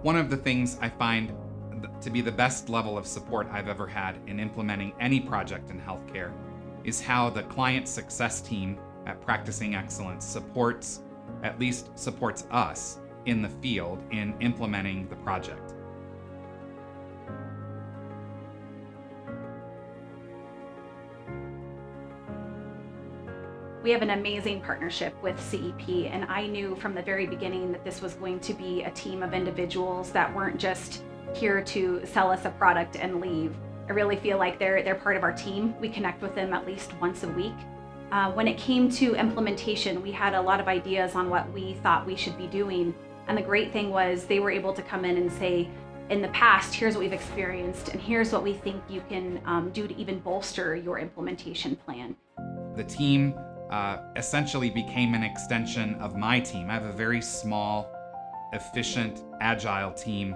One of the things I find to be the best level of support I've ever had in implementing any project in healthcare is how the client success team at Practicing Excellence supports us in the field in implementing the project. We have an amazing partnership with CEP, and I knew from the very beginning that this was going to be a team of individuals that weren't just here to sell us a product and leave. I really feel like they're part of our team. We connect with them at least once a week. When it came to implementation, we had a lot of ideas on what we thought we should be doing. And the great thing was they were able to come in and say, in the past, here's what we've experienced, and here's what we think you can do to even bolster your implementation plan. The team essentially became an extension of my team. I have a very small, efficient, agile team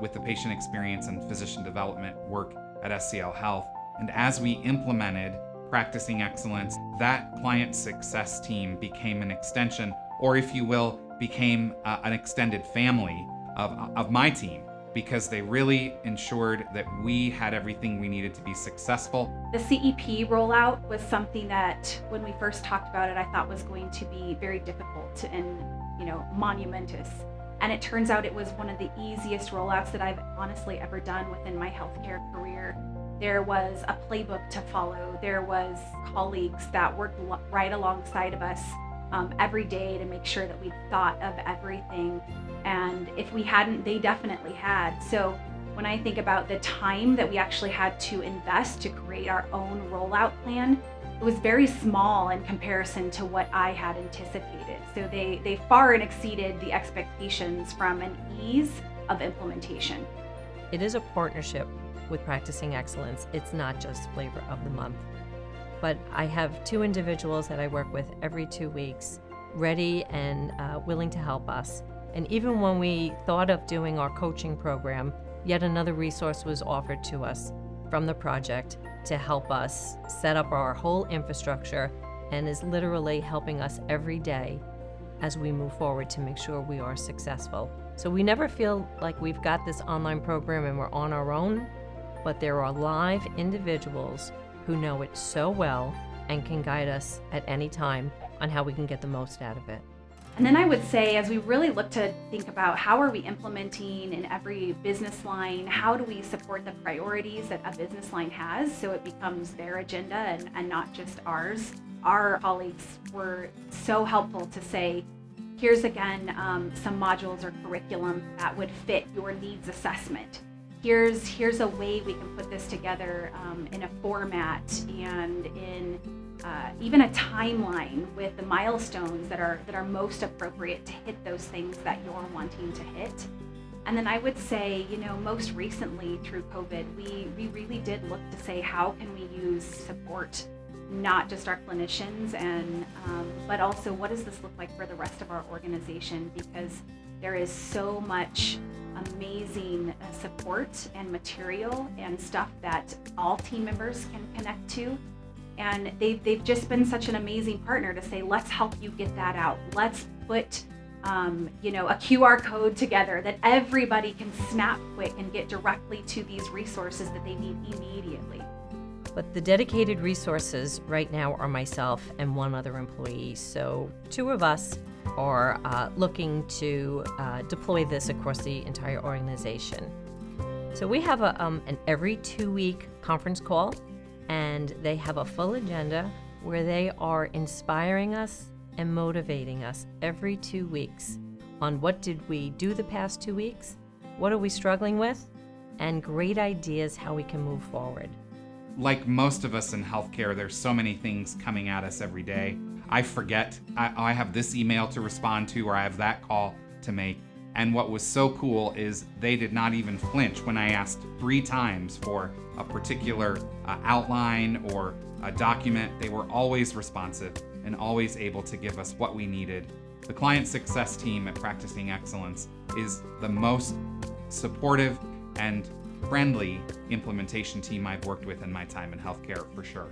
with the patient experience and physician development work at SCL Health. And as we implemented Practicing Excellence, that client success team became an extension, or if you will, became an extended family of my team, because they really ensured that we had everything we needed to be successful. The CEP rollout was something that, when we first talked about it, I thought was going to be very difficult and, monumentous. And it turns out it was one of the easiest rollouts that I've honestly ever done within my healthcare career. There was a playbook to follow. There was colleagues that worked right alongside of us every day to make sure that we thought of everything. And if we hadn't, they definitely had. So when I think about the time that we actually had to invest to create our own rollout plan, it was very small in comparison to what I had anticipated. So they far and exceeded the expectations from an ease of implementation. It is a partnership with Practicing Excellence. It's not just flavor of the month. But I have 2 individuals that I work with every 2 weeks, ready and willing to help us. And even when we thought of doing our coaching program, yet another resource was offered to us from the project to help us set up our whole infrastructure, and is literally helping us every day as we move forward to make sure we are successful. So we never feel like we've got this online program and we're on our own, but there are live individuals who know it so well and can guide us at any time on how we can get the most out of it. And then I would say, as we really look to think about how are we implementing in every business line, how do we support the priorities that a business line has so it becomes their agenda and not just ours, our colleagues were so helpful to say, here's again some modules or curriculum that would fit your needs assessment. Here's a way we can put this together in a format and in even a timeline with the milestones that are most appropriate to hit those things that you're wanting to hit. And then I would say, most recently through COVID, we really did look to say, how can we use support, not just our clinicians, and but also what does this look like for the rest of our organization? Because there is so much amazing support and material and stuff that all team members can connect to. And they've just been such an amazing partner to say, let's help you get that out. Let's put a QR code together that everybody can snap quick and get directly to these resources that they need immediately. But the dedicated resources right now are myself and 1 other employee. So 2 of us are looking to deploy this across the entire organization. So we have an every 2-week conference call, and they have a full agenda where they are inspiring us and motivating us every 2 weeks on what did we do the past 2 weeks, what are we struggling with, and great ideas how we can move forward. Like most of us in healthcare, there's so many things coming at us every day. I forget, I have this email to respond to, or I have that call to make. And what was so cool is they did not even flinch when I asked 3 times for a particular outline or a document. They were always responsive and always able to give us what we needed. The client success team at Practicing Excellence is the most supportive and friendly implementation team I've worked with in my time in healthcare, for sure.